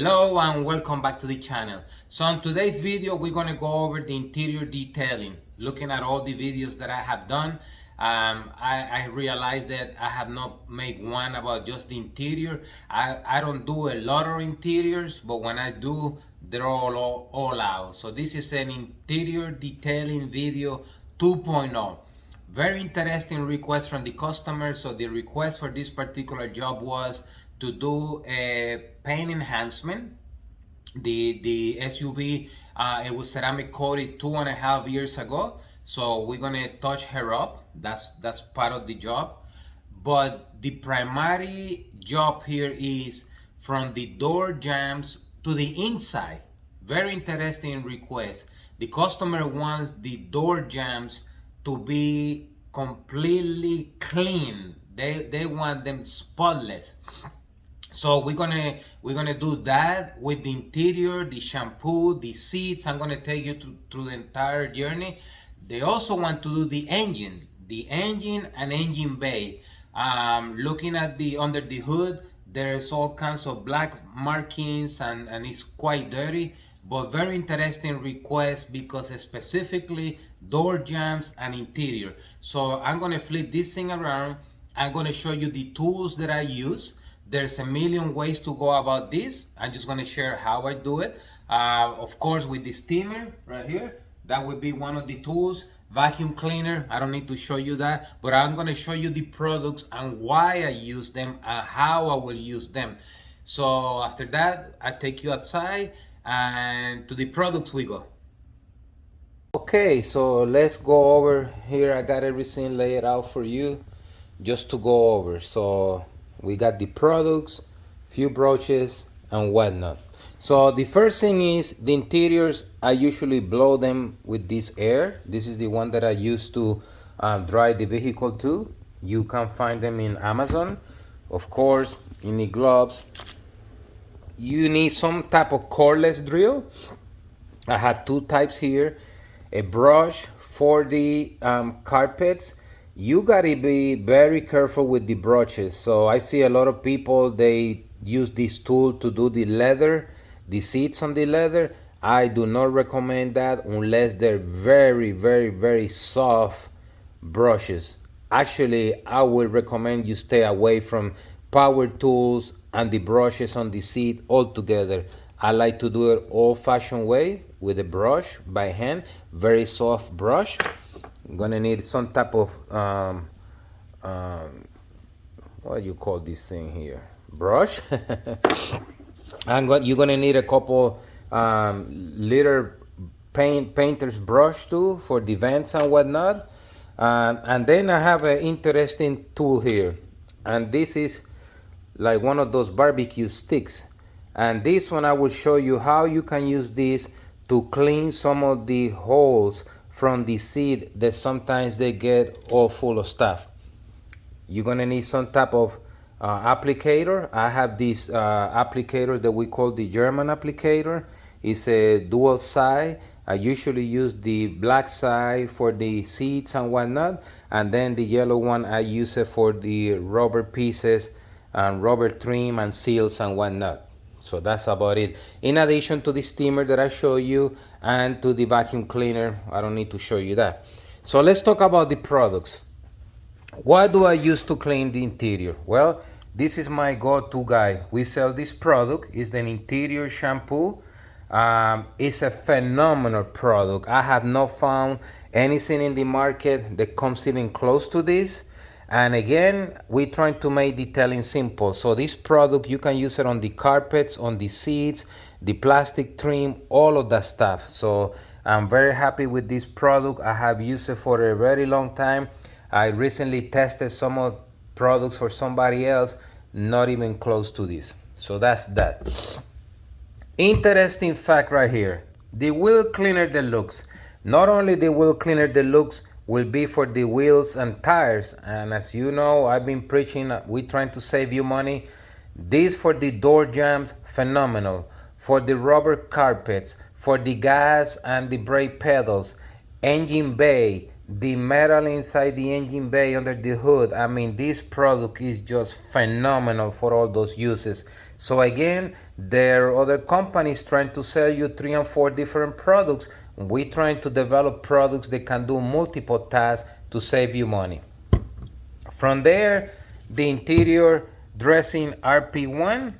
Hello and welcome back to the channel. So in today's video we're going to go over the interior detailing. Looking at all the videos that I have done, I realized that I have not made one about just the interior. I don't do a lot of interiors, but when I do, they're all out. So this is an interior detailing video 2.0. Very interesting request from the customer. So the request for this particular job was to do a paint enhancement. The SUV, it was ceramic coated 2.5 years ago, so we're gonna touch her up. That's part of the job, but the primary job here is from the door jambs to the inside. Very interesting request. The customer wants the door jambs to be completely clean. They want them spotless. So we're gonna do that with the interior, the shampoo, the seats. I'm gonna take you through the entire journey. They also want to do the engine and engine bay. Looking at the under the hood, there's all kinds of black markings and it's quite dirty. But very interesting request because specifically door jambs and interior. So I'm gonna flip this thing around. I'm gonna show you the tools that I use. There's a million ways to go about this. I'm just gonna share how I do it. Of course, with the steamer right here, that would be one of the tools. Vacuum cleaner, I don't need to show you that, but I'm gonna show you the products and why I use them and how I will use them. So after that, I take you outside and to the products we go. Okay, so let's go over here. I got everything laid out for you just to go over. So we got the products, few brushes and whatnot. So the first thing is the interiors. I usually blow them with this air. This is the one that I use to dry the vehicle too. You can find them in Amazon. Of course, you need gloves. You need some type of cordless drill. I have two types here. A brush for the carpets. You gotta be very careful with the brushes. So I see a lot of people, they use this tool to do the leather, the seats on the leather. I do not recommend that unless they're very soft brushes. Actually, I would recommend you stay away from power tools and the brushes on the seat altogether. I like to do it old-fashioned way with a brush by hand, very soft brush. I'm gonna need some type of what do you call this thing here? Brush. You're gonna need a couple little painter's brush too for the vents and whatnot. And then I have an interesting tool here, and this is like one of those barbecue sticks. And this one I will show you how you can use this to clean some of the holes from the seat that sometimes they get all full of stuff. You're gonna need some type of applicator. I have this applicator that we call the German applicator. It's a dual side. I usually use the black side for the seats and whatnot, and then the yellow one I use it for the rubber pieces and rubber trim and seals and whatnot. So that's about it. In addition to the steamer that I show you and to the vacuum cleaner, I don't need to show you that. So let's talk about the products. What do I use to clean the interior? Well, this is my go-to guy. We sell this product. It's an interior shampoo. It's a phenomenal product. I have not found anything in the market that comes even close to this. And again, we're trying to make detailing simple. So this product, you can use it on the carpets, on the seats, the plastic trim, all of that stuff. So I'm very happy with this product. I have used it for a very long time. I recently tested some of products for somebody else, not even close to this. So that's that. Interesting fact right here. The wheel cleaner deluxe. Not only the wheel cleaner deluxe will be for the wheels and tires, and as you know, I've been preaching, we're trying to save you money. This for the door jambs, phenomenal. For the rubber carpets, for the gas and the brake pedals, engine bay, the metal inside the engine bay under the hood, I mean, this product is just phenomenal for all those uses. So again, there are other companies trying to sell you 3 and 4 different products. We're trying to develop products that can do multiple tasks to save you money. From there, the interior dressing RP1,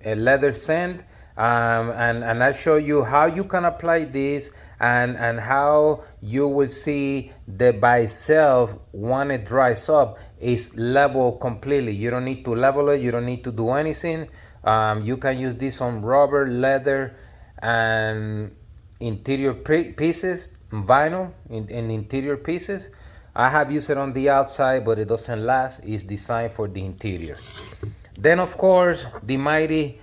a leather sand, and I'll show you how you can apply this, and how you will see that by itself, when it dries up, is level completely. You don't need to level it, you don't need to do anything. You can use this on rubber, leather, and interior pieces, vinyl in interior pieces. I have used it on the outside, but it doesn't last. It's designed for the interior. Then of course, the mighty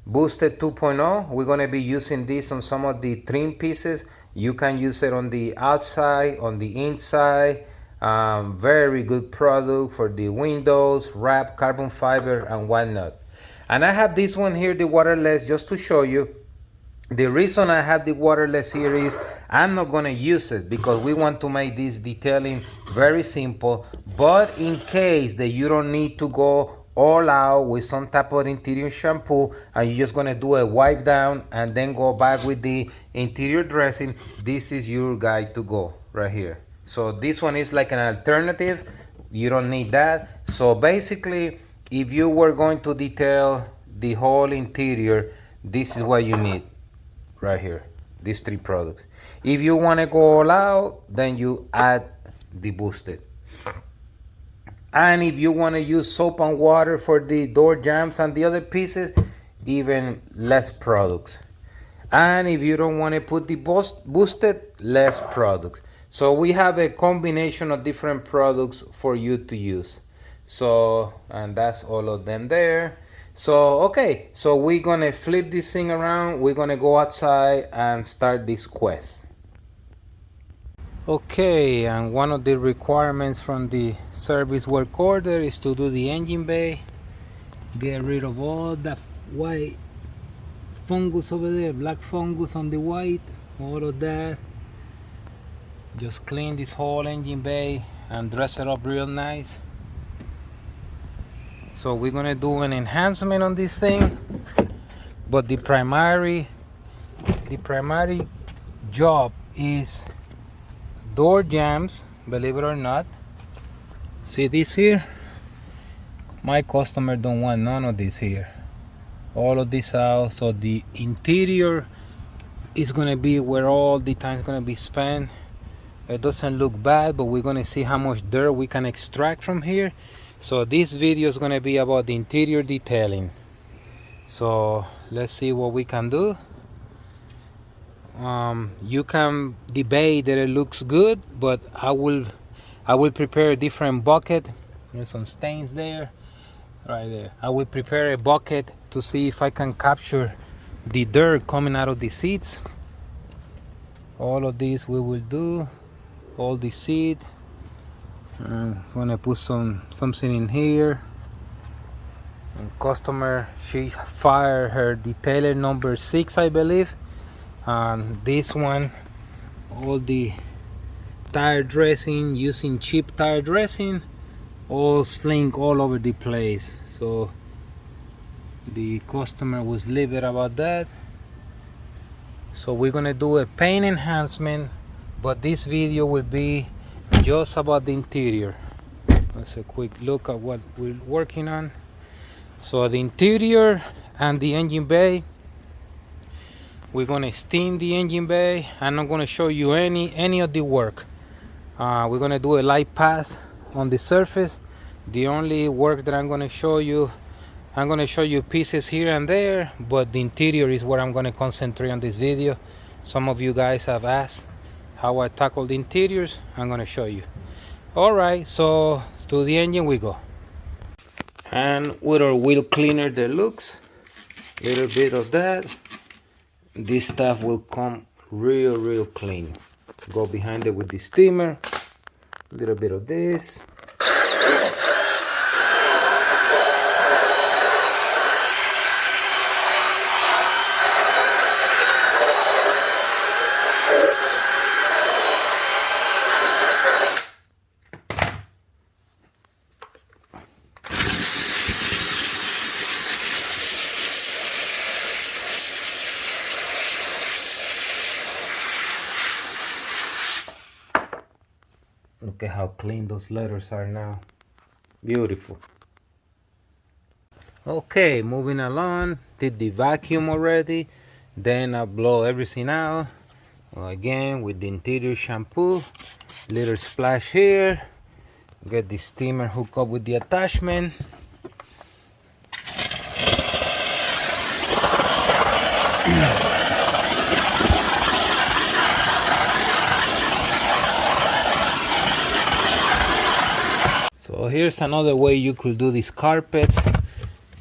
Boosted 2.0, we're going to be using this on some of the trim pieces. You can use it on the outside, on the inside. Very good product for the windows, wrap, carbon fiber, and whatnot. And I have this one here, the waterless, just to show you. The reason I have the waterless here is I'm not going to use it because we want to make this detailing very simple. But in case that you don't need to go all out with some type of interior shampoo and you're just going to do a wipe down and then go back with the interior dressing, this is your guide to go right here. So this one is like an alternative. You don't need that. So basically, if you were going to detail the whole interior, this is what you need right here, these 3 products. If you want to go all out, then you add the boosted. And if you want to use soap and water for the door jambs and the other pieces, even less products. And if you don't want to put the boosted, less products. So we have a combination of different products for you to use. So, and that's all of them there. So okay, so we're gonna flip this thing around. We're gonna go outside and start this quest. Okay, and one of the requirements from the service work order is to do the engine bay. Get rid of all that white fungus over there, black fungus on the white, all of that. Just clean this whole engine bay and dress it up real nice. So we're gonna do an enhancement on this thing, but the primary job is door jambs, believe it or not. See this here? My customer don't want none of this here. All of this out, so the interior is gonna be where all the time is gonna be spent. It doesn't look bad, but we're gonna see how much dirt we can extract from here. So this video is going to be about the interior detailing. So let's see what we can do. You can debate that it looks good, but I will prepare a different bucket. There's some stains there, right there. I will prepare a bucket to see if I can capture the dirt coming out of the seats. All of this we will do, all the seat. I'm gonna put something in here. And customer, she fired her detailer number 6, I believe. And this one, all the tire dressing, using cheap tire dressing, all slink all over the place. So the customer was livid about that. So we're gonna do a paint enhancement, but this video will be just about the interior. That's a quick look at what we're working on. So the interior and the engine bay, we're gonna steam the engine bay. I'm not gonna show you any of the work. We're gonna do a light pass on the surface. The only work that I'm gonna show you pieces here and there, but the interior is where I'm gonna concentrate on this video. Some of you guys have asked how I tackle the interiors. I'm gonna show you. All right, so to the engine we go. And with our wheel cleaner deluxe, little bit of that, this stuff will come real clean. Go behind it with the steamer, a little bit of this. Look at how clean those letters are now. Beautiful. Okay, moving along. Did the vacuum already. Then I blow everything out. Again with the interior shampoo. Little splash here. Get the steamer hooked up with the attachment. So here's another way you could do these carpets.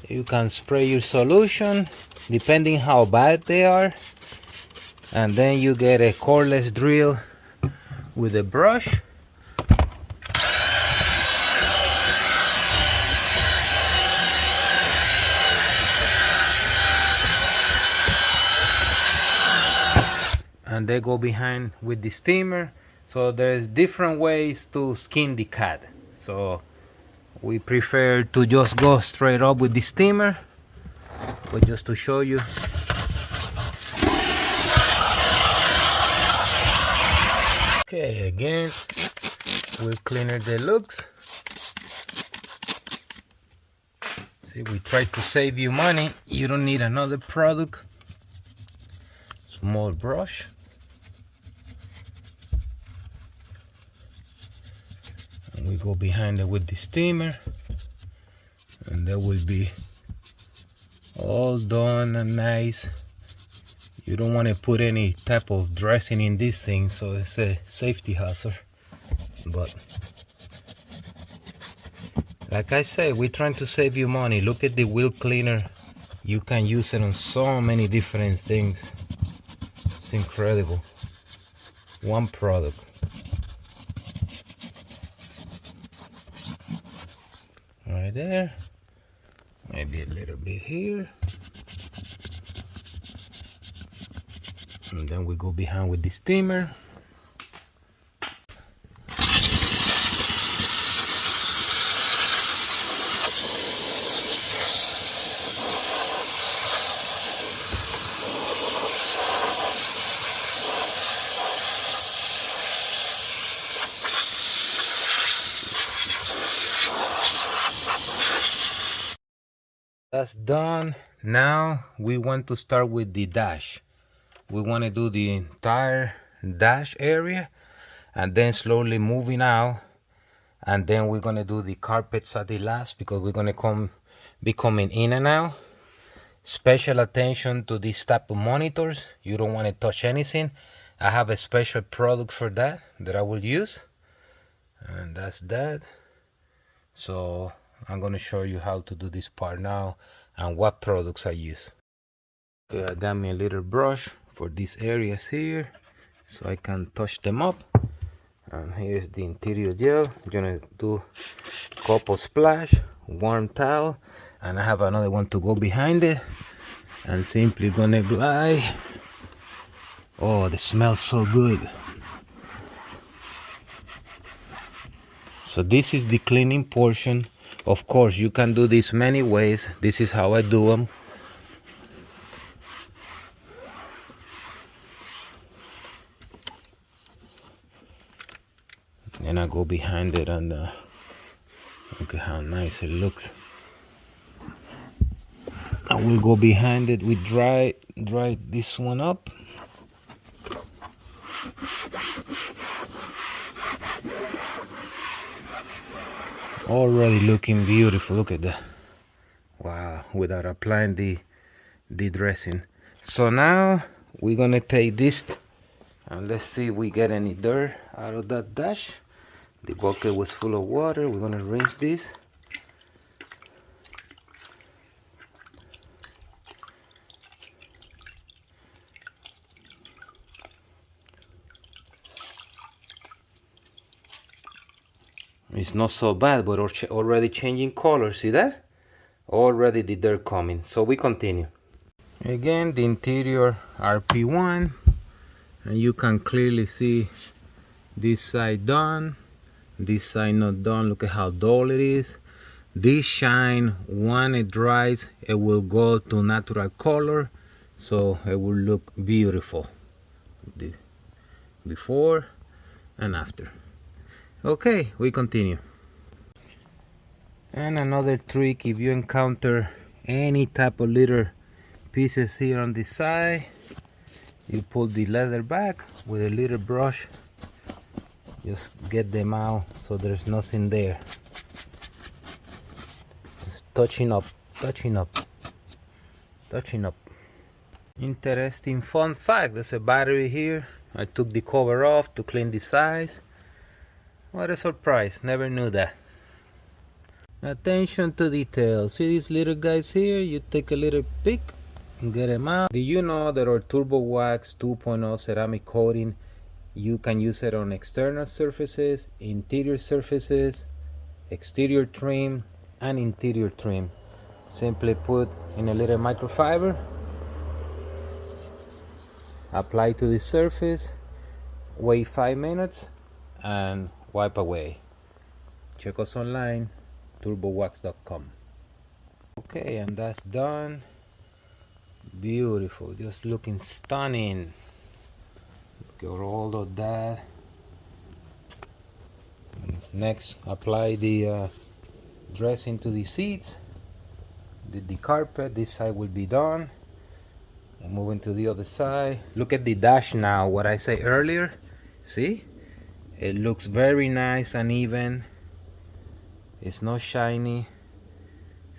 You can spray your solution depending how bad they are, and then you get a cordless drill with a brush. And they go behind with the steamer. So there's different ways to skin the cat. So we prefer to just go straight up with the steamer, but just to show you. Okay, again with cleaner deluxe. See, we try to save you money. You don't need another product. Small brush. And we go behind it with the steamer, and that will be all done and nice. You don't want to put any type of dressing in this thing, so it's a safety hazard. But like I said, we're trying to save you money. Look at the wheel cleaner. You can use it on so many different things. It's incredible. One product. Right there. Maybe a little bit here. And then we go behind with the steamer. That's done. Now we want to start with the dash. We want to do the entire dash area and then slowly moving out, and then we're going to do the carpets at the last, because we're going to be coming in and out. Special attention to this type of monitors. You don't want to touch anything. I have a special product for that I will use, and that's that. So I'm going to show you how to do this part now and what products I use. Okay, I got me a little brush for these areas here so I can touch them up. And here's the interior gel. I'm gonna do a couple splash, warm towel, and I have another one to go behind it, and simply gonna glide. Oh, the smells so good. So this is the cleaning portion. Of course, you can do this many ways. This is how I do them. And I go behind it, and look at how nice it looks. I will go behind it with dry this one up. Already looking beautiful. Look at that. Wow, without applying the dressing. So now we're gonna take this and let's see if we get any dirt out of that dash. The bucket was full of water. We're gonna rinse this. It's not so bad, but already changing color. See that? Already the dirt coming. So we continue. Again, the interior RP1, and you can clearly see this side done, this side not done. Look at how dull it is. This shine, when it dries, it will go to natural color, so it will look beautiful. The before and after. Okay, we continue. And another trick, if you encounter any type of little pieces here on the side, you pull the leather back with a little brush, just get them out so there's nothing there. Just touching up, touching up, touching up. Interesting fun fact, there's a battery here. I took the cover off to clean the sides. What a surprise, never knew that. Attention to detail. See these little guys here? You take a little pick and get them out. Do you know that our Turbo Wax 2.0 ceramic coating, you can use it on external surfaces, interior surfaces, exterior trim, and interior trim. Simply put in a little microfiber, apply to the surface, wait 5 minutes, and wipe away. Check us online, turbowax.com. Okay, and that's done. Beautiful, just looking stunning. Look at all of that. Next, apply the dressing to the seats. The carpet, this side will be done. Moving to the other side. Look at the dash now, what I said earlier. See? It looks very nice and even. It's not shiny.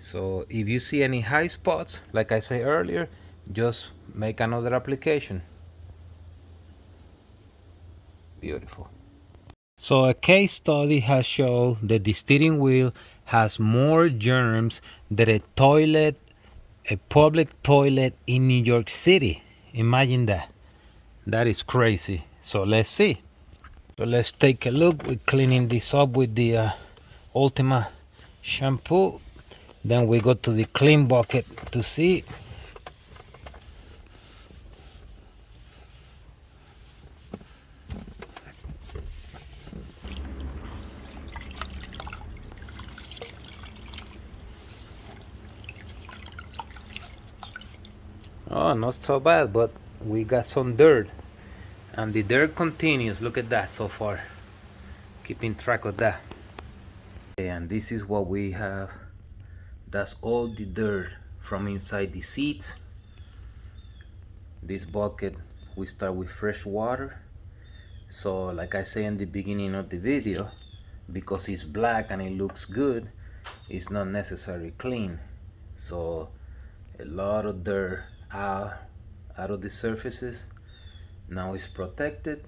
So if you see any high spots, like I said earlier, just make another application. Beautiful. So a case study has shown that the steering wheel has more germs than a public toilet in New York City. Imagine that. That is crazy. So let's see. So let's take a look. We're cleaning this up with the Ultima shampoo. Then we go to the clean bucket to see. Oh, not so bad, but we got some dirt. And the dirt continues. Look at that so far. Keeping track of that. Okay, and this is what we have. That's all the dirt from inside the seats. This bucket, we start with fresh water. So like I say in the beginning of the video, because it's black and it looks good, it's not necessarily clean. So a lot of dirt out of the surfaces. Now it's protected,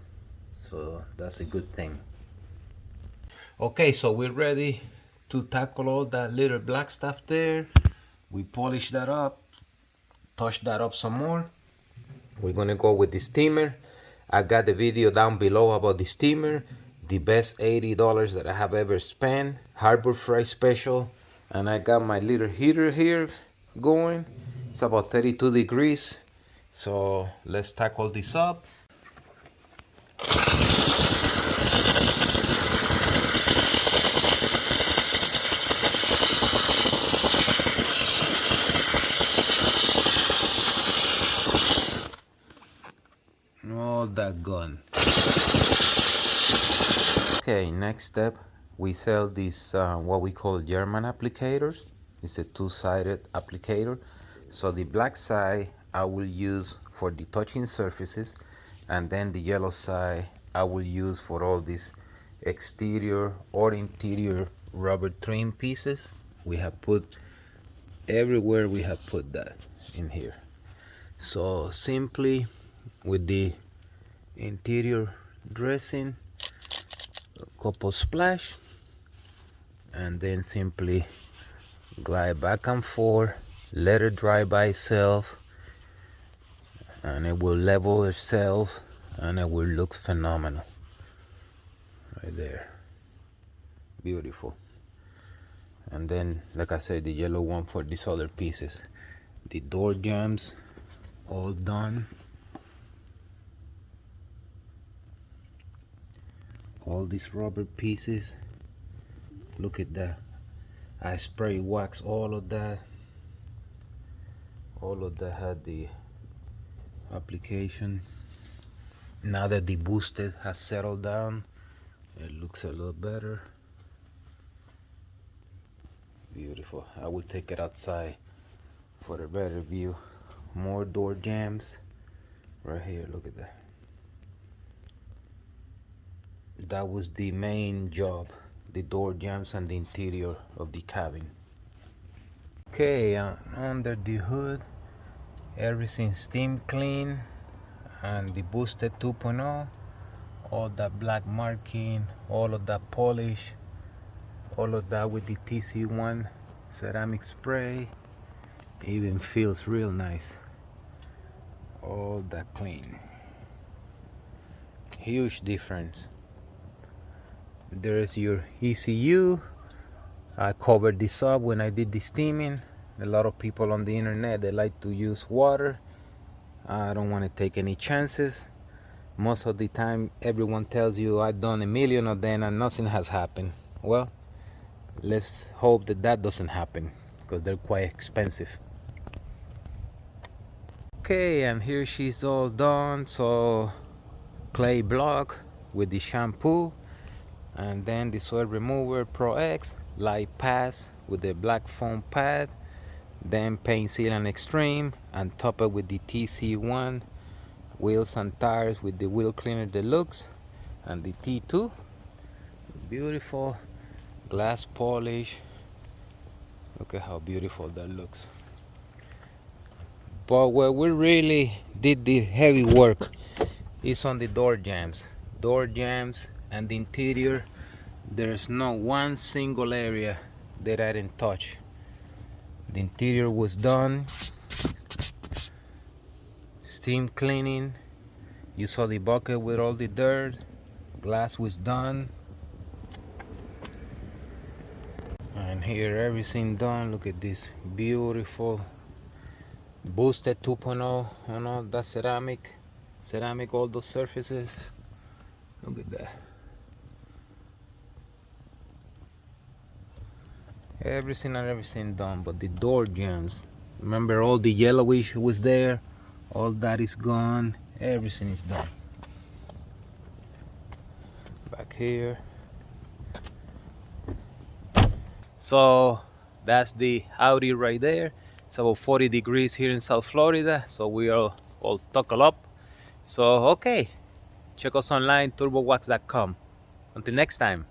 so that's a good thing. Okay, so we're ready to tackle all that little black stuff there. We polish that up, touch that up some more. We're gonna go with the steamer. I got the video down below about the steamer, the best $80 that I have ever spent, Harbor Freight special. And I got my little heater here going. It's about 32 degrees. So let's tackle this up. All that gone. Okay, next step, we sell this what we call German applicators. It's a two-sided applicator. So the black side I will use for the touching surfaces, and then the yellow side I will use for all these exterior or interior rubber trim pieces. We have put everywhere, we have put that in here. So simply with the interior dressing, a couple splash, and then simply glide back and forth, let it dry by itself, and it will level itself and it will look phenomenal. Right there, beautiful. And then like I said, the yellow one for these other pieces. The door jambs all done. All these rubber pieces, look at that. I spray wax all of that. All of that had the application. Now that the boosted has settled down, It looks a little better. Beautiful. I will take it outside for a better view. More door jambs right here. Look at that. That was the main job, the door jambs and the interior of the cabin. Okay, under the hood, everything steam clean, and the boosted 2.0, all that black marking, all of that polish, all of that with the TC1 ceramic spray. Even feels real nice. All that clean. Huge difference. There's your ECU. I covered this up when I did the steaming. A lot of people on the internet, they like to use water. I don't want to take any chances. Most of the time everyone tells you I've done a million of them and nothing has happened. Well, let's hope that that doesn't happen, because they're quite expensive. Okay, and here she's all done. So clay block with the shampoo, and then the soil remover Pro X light pass with the black foam pad, then paint sealant extreme, and top it with the TC1 wheels and tires with the wheel cleaner deluxe and the T2. Beautiful glass polish. Look at how beautiful that looks. But where we really did the heavy work is on the door jambs and the interior. There's not one single area that I didn't touch. The interior was done, steam cleaning. You saw the bucket with all the dirt. Glass was done, and here everything done. Look at this beautiful boosted 2.0 on all that ceramic, all those surfaces. Look at that. Everything done, but the door jambs, remember, all the yellowish was there, all that is gone. Everything is done. Back here. So that's the Audi right there. It's about 40 degrees here in South Florida, so we are all tuckle up. So okay, check us online, turbowax.com. Until next time.